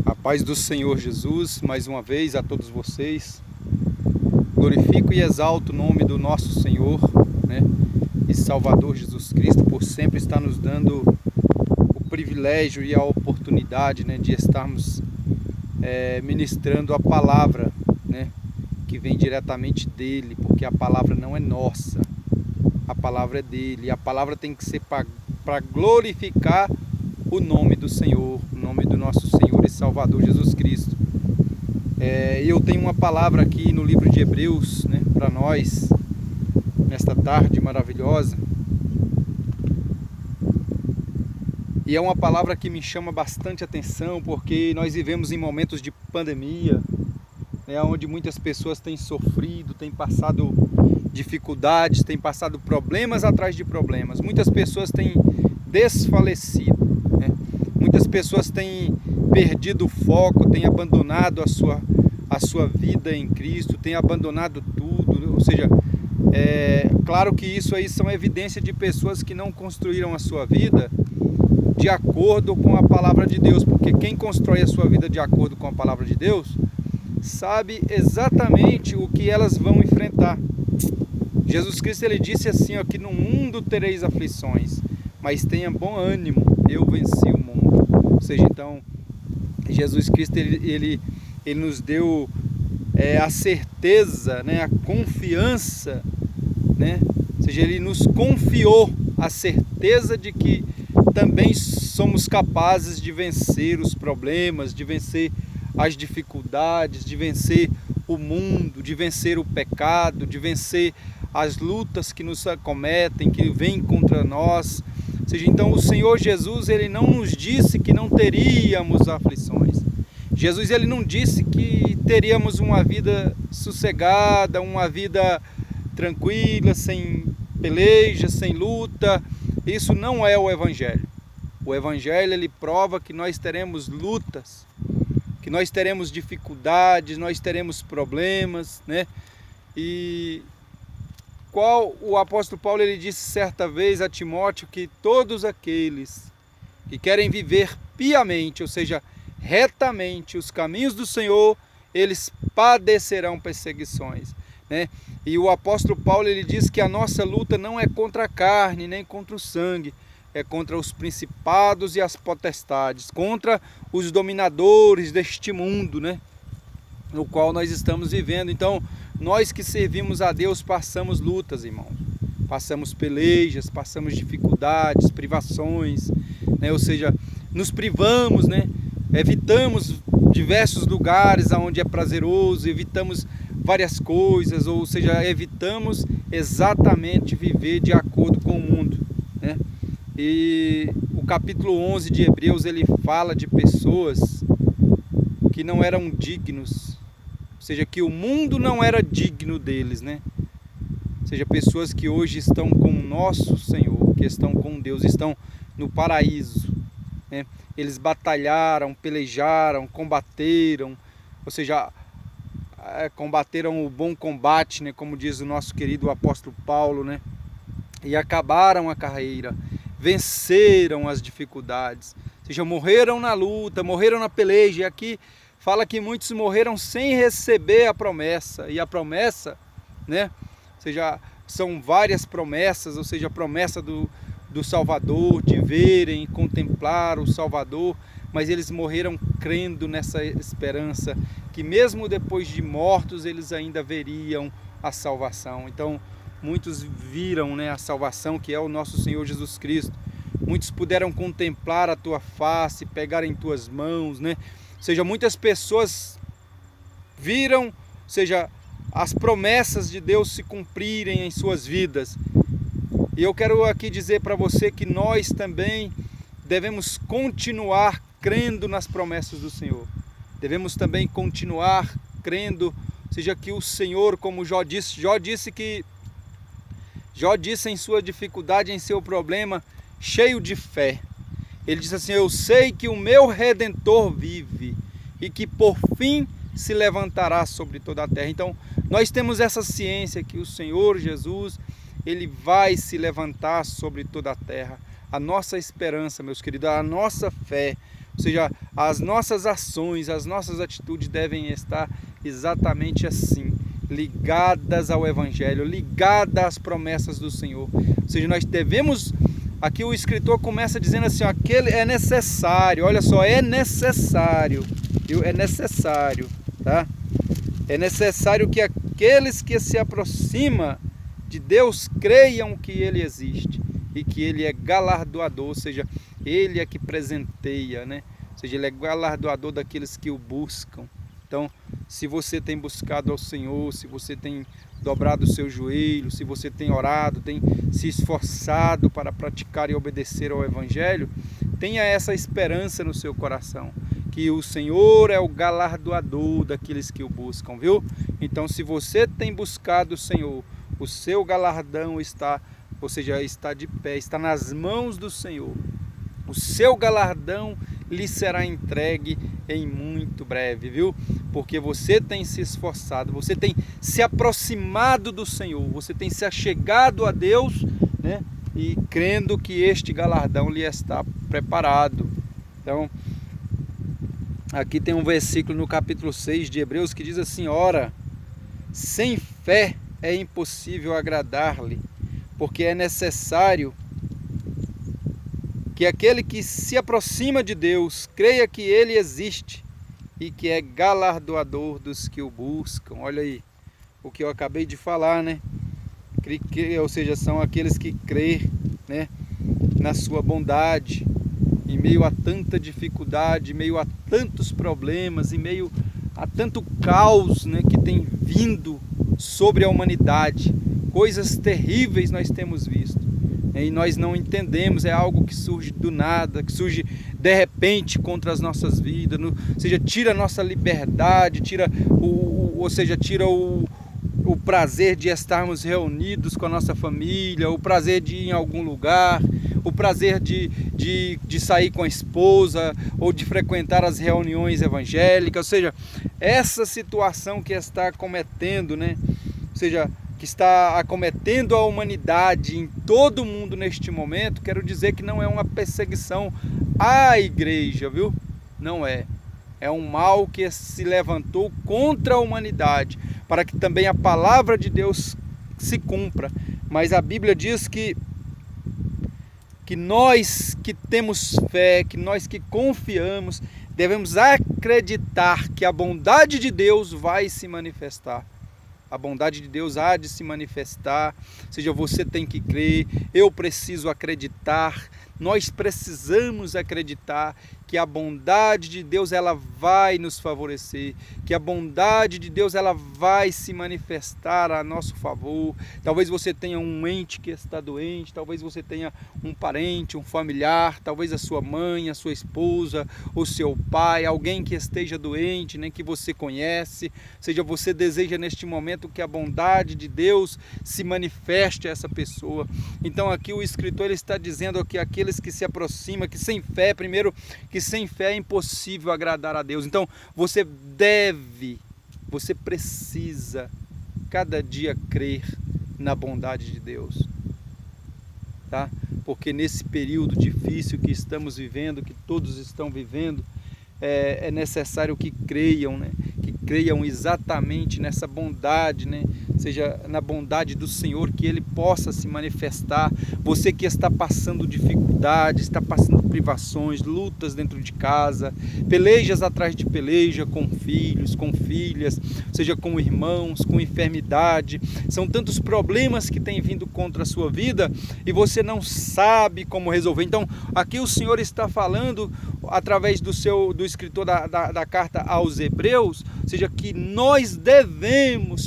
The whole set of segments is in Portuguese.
A paz do Senhor Jesus, mais uma vez a todos vocês. Glorifico e exalto o nome do nosso Senhor, e Salvador Jesus Cristo, por sempre estar nos dando o privilégio e a oportunidade, de estarmos ministrando a palavra, que vem diretamente dele, porque a palavra não é nossa, a palavra é dele, e a palavra tem que ser para glorificar o nome do Senhor, o nome do nosso Senhor e Salvador Jesus Cristo. Eu tenho uma palavra aqui no livro de Hebreus, para nós, nesta tarde maravilhosa. E é uma palavra que me chama bastante atenção, porque nós vivemos em momentos de pandemia, onde muitas pessoas têm sofrido, têm passado dificuldades, têm passado problemas atrás de problemas. Muitas pessoas têm desfalecido, muitas pessoas têm perdido o foco, têm abandonado a sua vida em Cristo, têm abandonado tudo. Ou seja, claro que isso aí são evidência de pessoas que não construíram a sua vida de acordo com a palavra de Deus, porque quem constrói a sua vida de acordo com a palavra de Deus sabe exatamente o que elas vão enfrentar. Jesus Cristo, ele disse assim, que no mundo tereis aflições, mas tenha bom ânimo, eu venci o mundo. Ou seja, então, Jesus Cristo, ele nos deu a certeza, a confiança, ou seja, ele nos confiou a certeza de que também somos capazes de vencer os problemas, de vencer as dificuldades, de vencer o mundo, de vencer o pecado, de vencer as lutas que nos acometem, que vêm contra nós. Ou seja, então o Senhor Jesus, ele não nos disse que não teríamos aflições. Jesus, ele não disse que teríamos uma vida sossegada, uma vida tranquila, sem peleja, sem luta. Isso não é o Evangelho. O Evangelho, ele prova que nós teremos lutas, que nós teremos dificuldades, nós teremos problemas, E o apóstolo Paulo, ele disse certa vez a Timóteo que todos aqueles que querem viver piamente, ou seja, retamente os caminhos do Senhor, eles padecerão perseguições, E o apóstolo Paulo, ele diz que a nossa luta não é contra a carne, nem contra o sangue, é contra os principados e as potestades, contra os dominadores deste mundo, no qual nós estamos vivendo. Então, nós que servimos a Deus passamos lutas, irmãos, passamos pelejas, passamos dificuldades, privações, ou seja, nos privamos, evitamos diversos lugares onde é prazeroso, evitamos várias coisas, ou seja, evitamos exatamente viver de acordo com o mundo, E o capítulo 11 de Hebreus, ele fala de pessoas que não eram dignos, ou seja, que o mundo não era digno deles, Ou seja, pessoas que hoje estão com o nosso Senhor, que estão com Deus, estão no paraíso, Eles batalharam, pelejaram, combateram, ou seja, combateram o bom combate, como diz o nosso querido apóstolo Paulo, E acabaram a carreira, venceram as dificuldades, ou seja, morreram na luta, morreram na peleja. E aqui fala que muitos morreram sem receber a promessa, e a promessa, ou seja, são várias promessas, ou seja, a promessa do Salvador, de verem e contemplar o Salvador, mas eles morreram crendo nessa esperança, que mesmo depois de mortos, eles ainda veriam a salvação. Então, muitos viram a salvação, que é o nosso Senhor Jesus Cristo. Muitos puderam contemplar a tua face, pegar em tuas mãos, Ou seja, muitas pessoas viram, ou seja, as promessas de Deus se cumprirem em suas vidas. E eu quero aqui dizer para você que nós também devemos continuar crendo nas promessas do Senhor. Devemos também continuar crendo, ou seja, que o Senhor, como Jó disse em sua dificuldade, em seu problema, cheio de fé. Ele disse assim: eu sei que o meu Redentor vive e que por fim se levantará sobre toda a terra. Então, nós temos essa ciência que o Senhor Jesus, ele vai se levantar sobre toda a terra. A nossa esperança, meus queridos, a nossa fé, Ou seja, as nossas ações, as nossas atitudes devem estar exatamente assim, ligadas ao Evangelho, ligadas às promessas do Senhor. Ou seja, nós devemos... Aqui o escritor começa dizendo assim, ó, aquele é necessário, olha só, é necessário, viu? É necessário, tá? É necessário que aqueles que se aproximam de Deus creiam que Ele existe e que Ele é galardoador, ou seja, Ele é que presenteia, né? Ou seja, Ele é galardoador daqueles que o buscam. Então, se você tem buscado ao Senhor, se você tem dobrado o seu joelho, se você tem orado, tem se esforçado para praticar e obedecer ao Evangelho, tenha essa esperança no seu coração, que o Senhor é o galardoador daqueles que o buscam, viu? Então, se você tem buscado o Senhor, o seu galardão está, ou seja, está de pé, está nas mãos do Senhor. O seu galardão lhe será entregue em muito breve, viu? Porque você tem se esforçado, você tem se aproximado do Senhor, você tem se achegado a Deus, né? E crendo que este galardão lhe está preparado. Então, aqui tem um versículo no capítulo 6 de Hebreus que diz assim: ora, sem fé é impossível agradar-lhe, porque é necessário que aquele que se aproxima de Deus creia que Ele existe e que é galardoador dos que o buscam. Olha aí o que eu acabei de falar, né? Ou seja, são aqueles que creem, né, na sua bondade, em meio a tanta dificuldade, em meio a tantos problemas, em meio a tanto caos, né, que tem vindo sobre a humanidade. Coisas terríveis nós temos visto. E nós não entendemos, é algo que surge do nada, que surge de repente contra as nossas vidas, ou seja, tira a nossa liberdade, tira o prazer de estarmos reunidos com a nossa família, o prazer de ir em algum lugar, o prazer de sair com a esposa, ou de frequentar as reuniões evangélicas. Ou seja, essa situação que está acometendo, né? Ou seja, que está acometendo a humanidade em todo o mundo neste momento, quero dizer que não é uma perseguição à igreja, viu? Não é. É um mal que se levantou contra a humanidade, para que também a palavra de Deus se cumpra. Mas a Bíblia diz que nós que temos fé, que nós que confiamos, devemos acreditar que a bondade de Deus vai se manifestar. A bondade de Deus há de se manifestar, ou seja, você tem que crer, eu preciso acreditar, nós precisamos acreditar que a bondade de Deus ela vai nos favorecer, que a bondade de Deus ela vai se manifestar a nosso favor. Talvez você tenha um ente que está doente, talvez você tenha um parente, um familiar, talvez a sua mãe, a sua esposa, o seu pai, alguém que esteja doente, né, que você conhece. Ou seja, você deseja neste momento que a bondade de Deus se manifeste a essa pessoa. Então aqui o escritor ele está dizendo que aqueles que se aproximam, que sem fé, primeiro, que sem fé é impossível agradar a Deus. Então você precisa cada dia crer na bondade de Deus, tá? Porque nesse período difícil que estamos vivendo, que todos estão vivendo, é necessário que creiam, né? Que creiam exatamente nessa bondade, né? Seja na bondade do Senhor, que Ele possa se manifestar. Você que está passando dificuldades, está passando privações, lutas dentro de casa, pelejas atrás de peleja com filhos, com filhas, seja com irmãos, com enfermidade. São tantos problemas que têm vindo contra a sua vida e você não sabe como resolver. Então aqui o Senhor está falando através do escritor da carta aos Hebreus, ou seja, que nós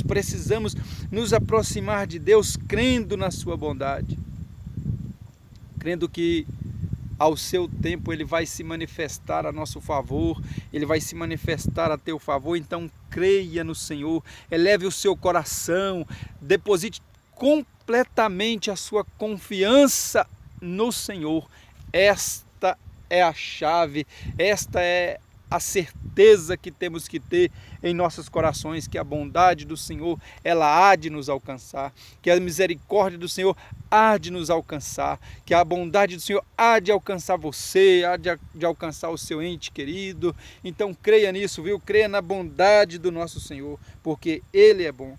precisamos nos aproximar de Deus crendo na sua bondade, crendo que ao seu tempo Ele vai se manifestar a nosso favor, Ele vai se manifestar a teu favor. Então creia no Senhor, eleve o seu coração, deposite completamente a sua confiança no Senhor. Esta é a chave, esta é a certeza que temos que ter em nossos corações, que a bondade do Senhor, ela há de nos alcançar, que a misericórdia do Senhor há de nos alcançar, que a bondade do Senhor há de alcançar você, há de alcançar o seu ente querido. Então creia nisso, viu? Creia na bondade do nosso Senhor, porque Ele é bom,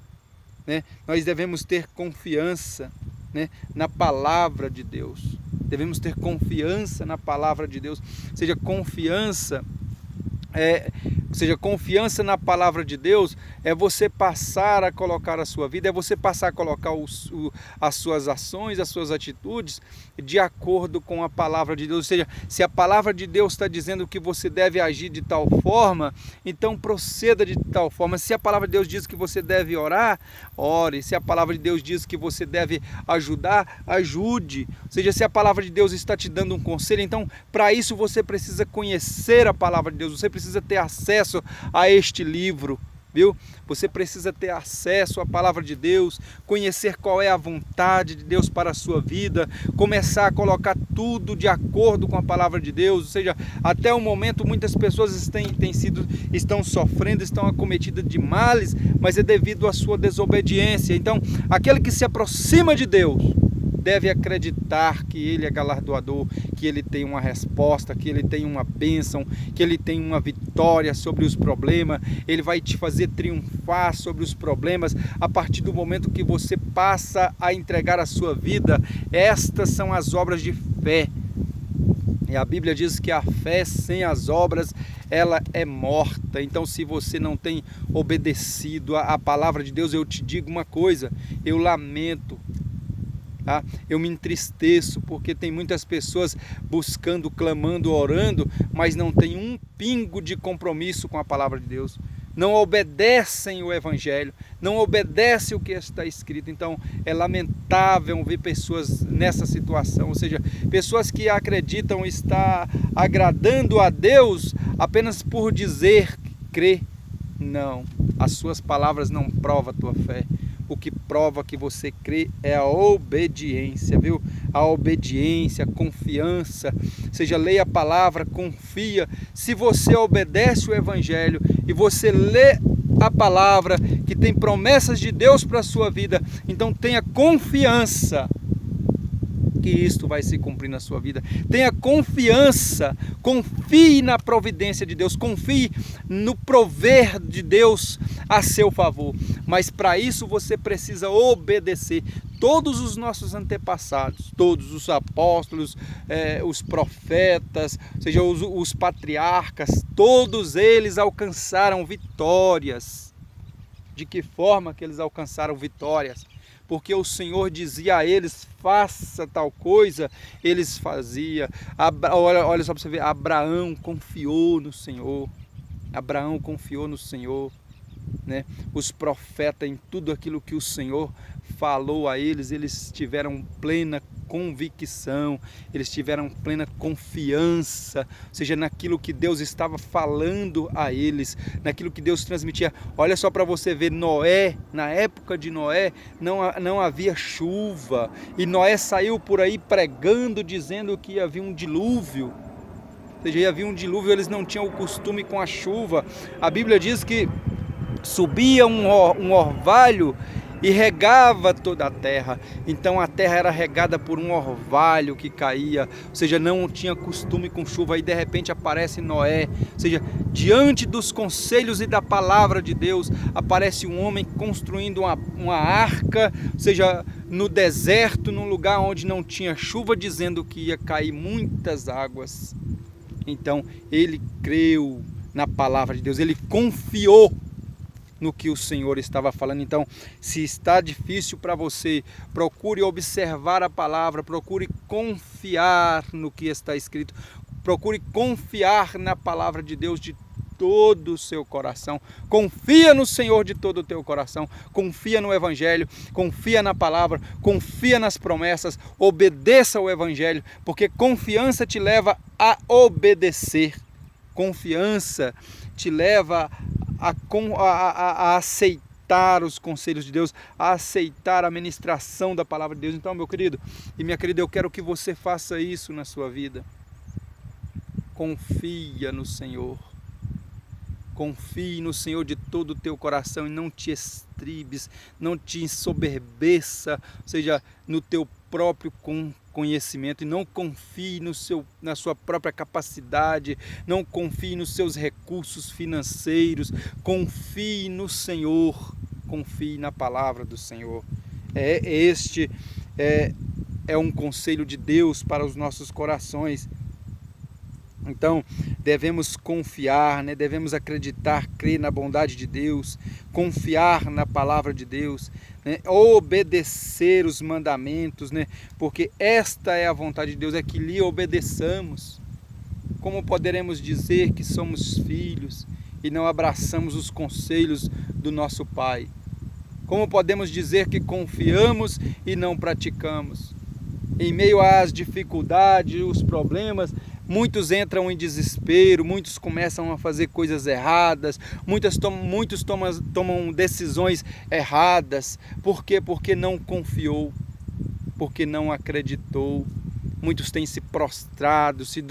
né? Nós devemos ter confiança, né, na palavra de Deus. Devemos ter confiança na palavra de Deus. Seja confiança na palavra de Deus é você passar a colocar a sua vida, é você passar a colocar as suas ações, as suas atitudes de acordo com a palavra de Deus. Ou seja, se a palavra de Deus está dizendo que você deve agir de tal forma, então proceda de tal forma. Se a palavra de Deus diz que você deve orar, ore. Se a palavra de Deus diz que você deve ajudar, ajude. Ou seja, se a palavra de Deus está te dando um conselho, então para isso você precisa conhecer a palavra de Deus, você precisa ter acesso a este livro, viu? Você precisa ter acesso à palavra de Deus, conhecer qual é a vontade de Deus para a sua vida, começar a colocar tudo de acordo com a palavra de Deus. Ou seja, até o momento muitas pessoas estão sofrendo, estão acometidas de males, mas é devido à sua desobediência. Então, aquele que se aproxima de Deus deve acreditar que Ele é galardoador, que Ele tem uma resposta, que Ele tem uma bênção, que Ele tem uma vitória sobre os problemas. Ele vai te fazer triunfar sobre os problemas a partir do momento que você passa a entregar a sua vida. Estas são as obras de fé. E a Bíblia diz que a fé sem as obras, ela é morta. Então, se você não tem obedecido à palavra de Deus, eu te digo uma coisa, eu lamento. Tá? Eu me entristeço porque tem muitas pessoas buscando, clamando, orando, mas não tem um pingo de compromisso com a palavra de Deus. Não obedecem o Evangelho, não obedecem o que está escrito. Então é lamentável ver pessoas nessa situação, ou seja, pessoas que acreditam estar agradando a Deus apenas por dizer que crê. Não, as suas palavras não provam a tua fé. O que prova que você crê é a obediência, viu? A obediência, a confiança. Ou seja, leia a palavra, confia. Se você obedece o Evangelho e você lê a palavra que tem promessas de Deus para a sua vida, então tenha confiança que isto vai se cumprir na sua vida. Tenha confiança, confie na providência de Deus, confie no prover de Deus a seu favor. Mas para isso você precisa obedecer. Todos os nossos antepassados, todos os apóstolos, os profetas, ou seja, os patriarcas, todos eles alcançaram vitórias. De que forma que eles alcançaram vitórias? Porque o Senhor dizia a eles, faça tal coisa, eles faziam. Olha só para você ver, Abraão confiou no Senhor. Abraão confiou no Senhor, né? Os profetas, em tudo aquilo que o Senhor falou a eles, eles tiveram plena convicção, eles tiveram plena confiança, ou seja, naquilo que Deus estava falando a eles, naquilo que Deus transmitia. Olha só para você ver, Noé, na época de Noé, não havia chuva, e Noé saiu por aí pregando, dizendo que ia vir um dilúvio, ou seja, ia vir um dilúvio, eles não tinham o costume com a chuva. A Bíblia diz que subia um orvalho e regava toda a terra. Então a terra era regada por um orvalho que caía, ou seja, não tinha costume com chuva. Aí de repente aparece Noé, ou seja, diante dos conselhos e da palavra de Deus, aparece um homem construindo uma arca, ou seja, no deserto, num lugar onde não tinha chuva, dizendo que ia cair muitas águas. Então ele creu na palavra de Deus, ele confiou no que o Senhor estava falando. Então, se está difícil para você, procure observar a palavra, procure confiar no que está escrito, procure confiar na palavra de Deus de todo o seu coração. Confia no Senhor de todo o teu coração, confia no Evangelho, confia na palavra, confia nas promessas, obedeça ao Evangelho, porque confiança te leva a obedecer, confiança te leva a aceitar os conselhos de Deus, a aceitar a ministração da palavra de Deus. Então, meu querido e minha querida, eu quero que você faça isso na sua vida. Confia no Senhor, Confie no Senhor de todo o teu coração e não te estribes, não te ensoberbeça, ou seja, no teu próprio conhecimento, e não confie na sua própria capacidade, não confie nos seus recursos financeiros, confie no Senhor, confie na palavra do Senhor. Este é um conselho de Deus para os nossos corações. Então, devemos confiar, né? Devemos acreditar, crer na bondade de Deus, confiar na palavra de Deus, né? Obedecer os mandamentos, né? Porque esta é a vontade de Deus, é que lhe obedeçamos. Como poderemos dizer que somos filhos e não abraçamos os conselhos do nosso Pai? Como podemos dizer que confiamos e não praticamos? Em meio às dificuldades, os problemas, muitos entram em desespero, muitos começam a fazer coisas erradas, muitos tomam decisões erradas. Por quê? Porque não confiou, porque não acreditou. Muitos têm se prostrado, se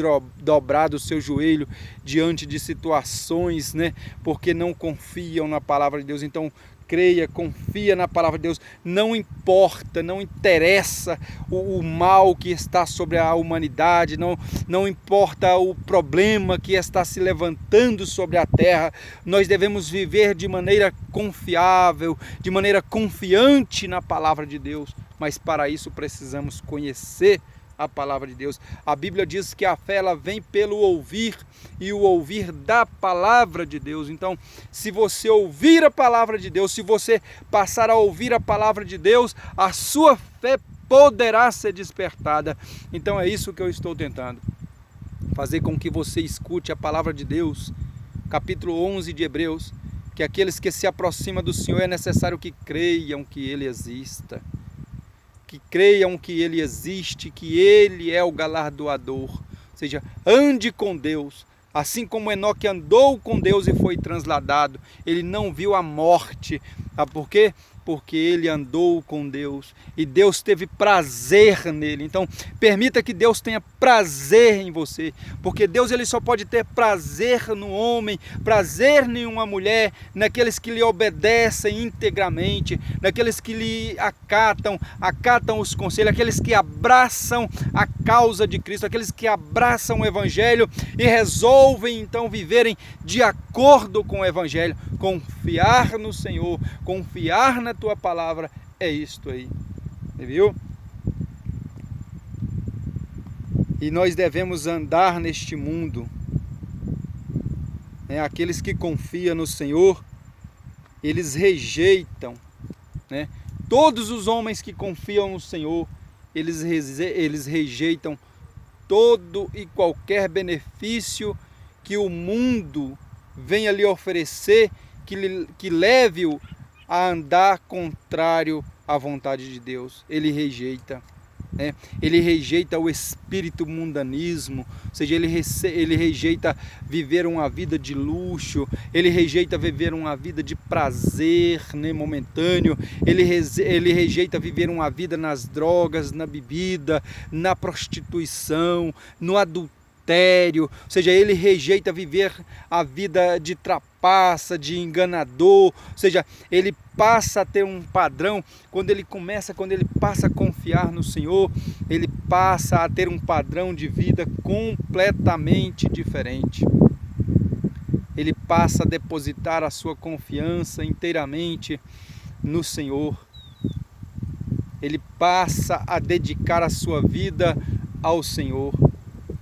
dobrado o seu joelho diante de situações, né? Porque não confiam na palavra de Deus. Então, creia, confia na palavra de Deus, não importa, não interessa o mal que está sobre a humanidade, não importa o problema que está se levantando sobre a terra, nós devemos viver de maneira confiável, de maneira confiante na palavra de Deus, mas para isso precisamos conhecer a palavra de Deus. A Bíblia diz que a fé ela vem pelo ouvir e o ouvir da palavra de Deus. Então, se você ouvir a palavra de Deus, se você passar a ouvir a palavra de Deus, a sua fé poderá ser despertada. Então é isso que eu estou tentando fazer, com que você escute a palavra de Deus, capítulo 11 de Hebreus, que aqueles que se aproximam do Senhor é necessário que creiam que Ele exista, que creiam que Ele existe, que Ele é o galardoador. Ou seja, ande com Deus, assim como Enoque andou com Deus e foi transladado. Ele não viu a morte. Sabe por quê? Porque ele andou com Deus e Deus teve prazer nele. Então, permita que Deus tenha prazer em você, porque Deus ele só pode ter prazer no homem, prazer em uma mulher, naqueles que lhe obedecem integramente, naqueles que lhe acatam os conselhos, aqueles que abraçam a causa de Cristo, aqueles que abraçam o Evangelho e resolvem então viverem de acordo com o Evangelho. Confiar no Senhor, confiar na tua palavra, é isto aí, viu? E nós devemos andar neste mundo, né? Aqueles que confiam no Senhor, eles rejeitam, né? Todos os homens que confiam no Senhor, eles rejeitam todo e qualquer benefício que o mundo venha lhe oferecer, que leve-o a andar contrário à vontade de Deus. Ele rejeita, né? Ele rejeita o espírito mundanismo, ou seja, ele rejeita viver uma vida de luxo, ele rejeita viver uma vida de prazer, né, momentâneo, ele rejeita viver uma vida nas drogas, na bebida, na prostituição, no adultério, ou seja, ele rejeita viver a vida de trapaça, de enganador, ou seja, ele passa a ter um padrão, quando ele passa a confiar no Senhor, ele passa a ter um padrão de vida completamente diferente. Ele passa a depositar a sua confiança inteiramente no Senhor. Ele passa a dedicar a sua vida ao Senhor.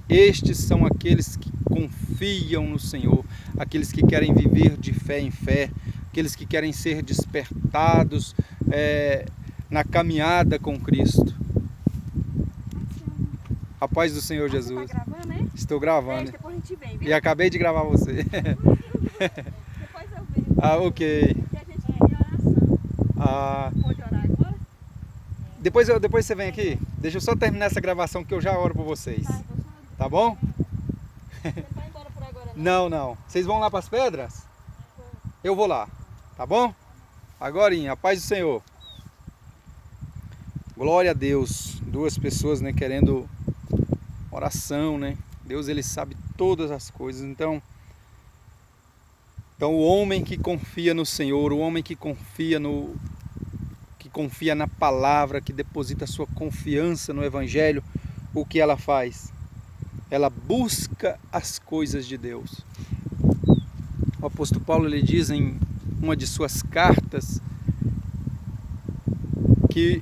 Estes são aqueles que confiam no Senhor, aqueles que querem viver de fé em fé, aqueles que querem ser despertados na caminhada com Cristo. A paz do Senhor Jesus. Tá gravando, né? Estou gravando. Depois a gente vem, viu? E acabei de gravar você. Depois eu venho. Ok. Porque a gente tem oração. Pode orar agora? Depois você vem aqui. Deixa eu só terminar essa gravação que eu já oro por vocês. Tá bom? Você não vai embora por agora, não? Não. Vocês vão lá para as pedras? Eu vou lá. Tá bom? Agorinha, a paz do Senhor. Glória a Deus. Duas pessoas, né, querendo oração, né? Deus, ele sabe todas as coisas. Então, Então o homem que confia no Senhor, o homem que confia na palavra, que deposita sua confiança no Evangelho, o que ela faz? Ela busca as coisas de Deus. O apóstolo Paulo ele diz em uma de suas cartas que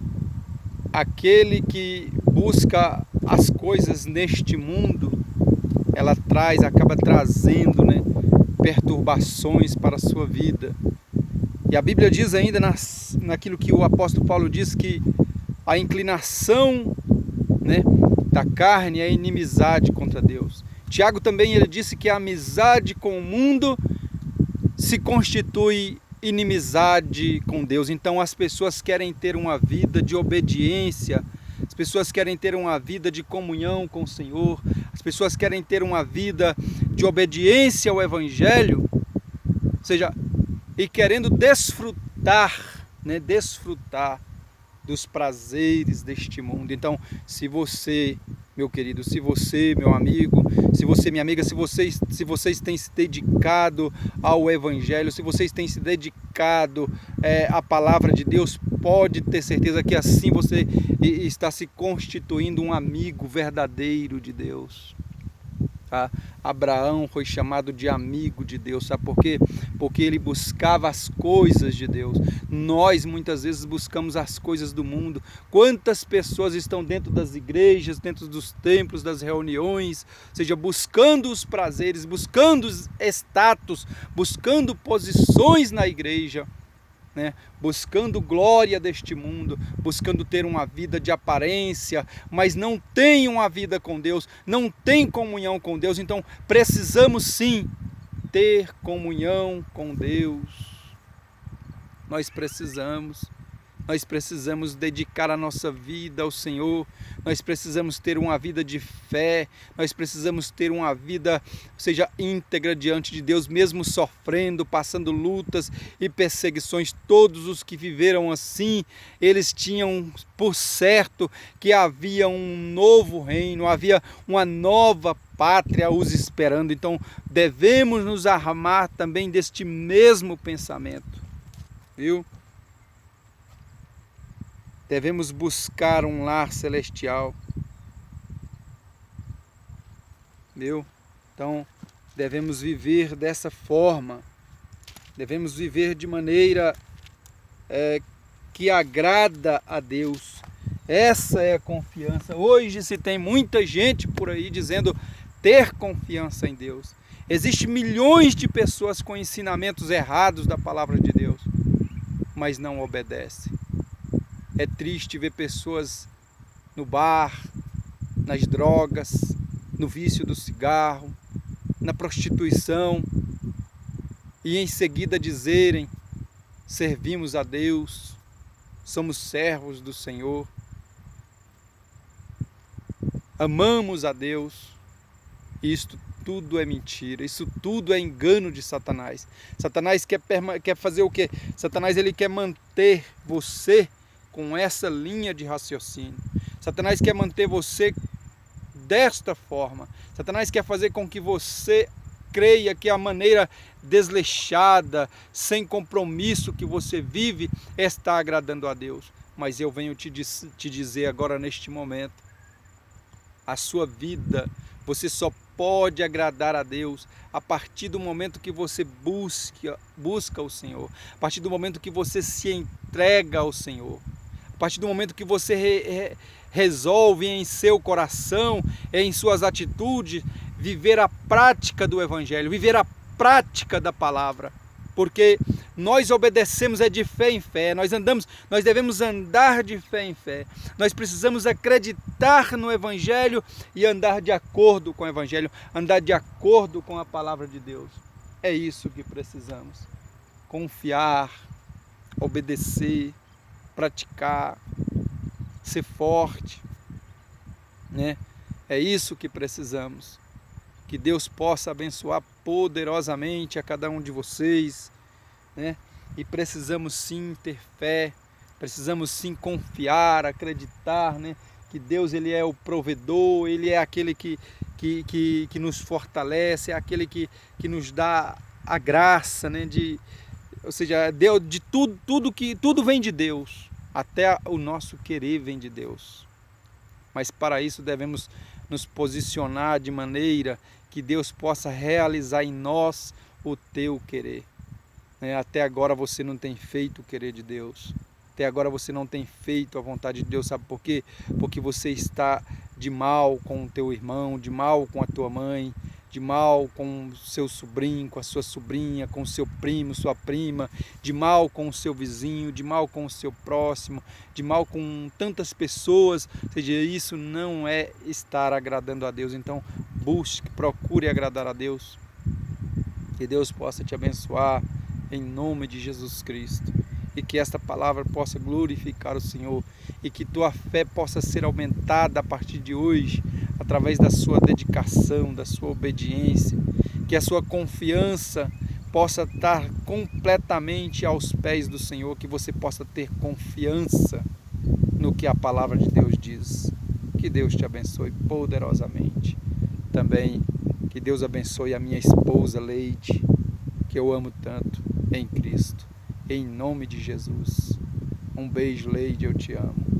aquele que busca as coisas neste mundo, ela acaba trazendo, né, perturbações para a sua vida. E a Bíblia diz ainda naquilo que o apóstolo Paulo diz, que a inclinação, né, da carne é inimizade contra Deus. Tiago também ele disse que a amizade com o mundo se constitui inimizade com Deus. Então as pessoas querem ter uma vida de obediência, as pessoas querem ter uma vida de comunhão com o Senhor, as pessoas querem ter uma vida de obediência ao Evangelho, ou seja, e querendo desfrutar, né, desfrutar dos prazeres deste mundo. Então, se você, meu querido, se você, meu amigo, se você, minha amiga, se vocês têm se dedicado ao Evangelho, se vocês têm se dedicado à palavra de Deus, pode ter certeza que assim você está se constituindo um amigo verdadeiro de Deus. Tá? Abraão foi chamado de amigo de Deus, sabe por quê? Porque ele buscava as coisas de Deus. Nós muitas vezes buscamos as coisas do mundo. Quantas pessoas estão dentro das igrejas, dentro dos templos, das reuniões, ou seja, buscando os prazeres, buscando os status, buscando posições na igreja, né? Buscando glória deste mundo, buscando ter uma vida de aparência, mas não tem uma vida com Deus, não tem comunhão com Deus. Então precisamos sim ter comunhão com Deus. Nós precisamos dedicar a nossa vida ao Senhor, nós precisamos ter uma vida de fé, nós precisamos ter uma vida, seja íntegra diante de Deus, mesmo sofrendo, passando lutas e perseguições. Todos os que viveram assim, eles tinham por certo que havia um novo reino, havia uma nova pátria os esperando. Então devemos nos armar também deste mesmo pensamento, viu? Devemos buscar um lar celestial, viu? Então, devemos viver dessa forma, devemos viver de maneira que agrada a Deus. Essa é a confiança. Hoje se tem muita gente por aí dizendo ter confiança em Deus. Existem milhões de pessoas com ensinamentos errados da palavra de Deus, mas não obedecem. É triste ver pessoas no bar, nas drogas, no vício do cigarro, na prostituição, e em seguida dizerem: servimos a Deus, somos servos do Senhor, amamos a Deus. Isto tudo é mentira, isso tudo é engano de Satanás. Satanás quer fazer o quê? Satanás ele quer manter você com essa linha de raciocínio. Satanás quer manter você desta forma. Satanás quer fazer com que você creia que a maneira desleixada, sem compromisso que você vive está agradando a Deus. Mas eu venho te dizer agora neste momento, a sua vida, você só pode agradar a Deus a partir do momento que você busca o Senhor, a partir do momento que você se entrega ao Senhor, a partir do momento que você resolve em seu coração, em suas atitudes, viver a prática do Evangelho, viver a prática da palavra. Porque nós obedecemos de fé em fé, nós devemos andar de fé em fé. Nós precisamos acreditar no Evangelho e andar de acordo com o Evangelho, andar de acordo com a palavra de Deus. É isso que precisamos. Confiar, obedecer, praticar, ser forte, né? É isso que precisamos. Que Deus possa abençoar poderosamente a cada um de vocês, né? E precisamos sim ter fé, precisamos sim confiar, acreditar, né? Que Deus ele é o provedor, ele é aquele que nos fortalece, é aquele que nos dá a graça, né? Ou seja, Deus, de tudo vem de Deus, até o nosso querer vem de Deus. Mas para isso devemos nos posicionar de maneira que Deus possa realizar em nós o teu querer. Até agora você não tem feito o querer de Deus. Até agora você não tem feito a vontade de Deus. Sabe por quê? Porque você está de mal com o teu irmão, de mal com a tua mãe, de mal com o seu sobrinho, com a sua sobrinha, com o seu primo, sua prima, de mal com o seu vizinho, de mal com o seu próximo, de mal com tantas pessoas. Ou seja, isso não é estar agradando a Deus. Então busque, procure agradar a Deus. Que Deus possa te abençoar em nome de Jesus Cristo. E que esta palavra possa glorificar o Senhor. E que tua fé possa ser aumentada a partir de hoje, através da sua dedicação, da sua obediência. Que a sua confiança possa estar completamente aos pés do Senhor. Que você possa ter confiança no que a palavra de Deus diz. Que Deus te abençoe poderosamente. Também que Deus abençoe a minha esposa Leide, que eu amo tanto em Cristo. Em nome de Jesus. Um beijo, Leide, eu te amo.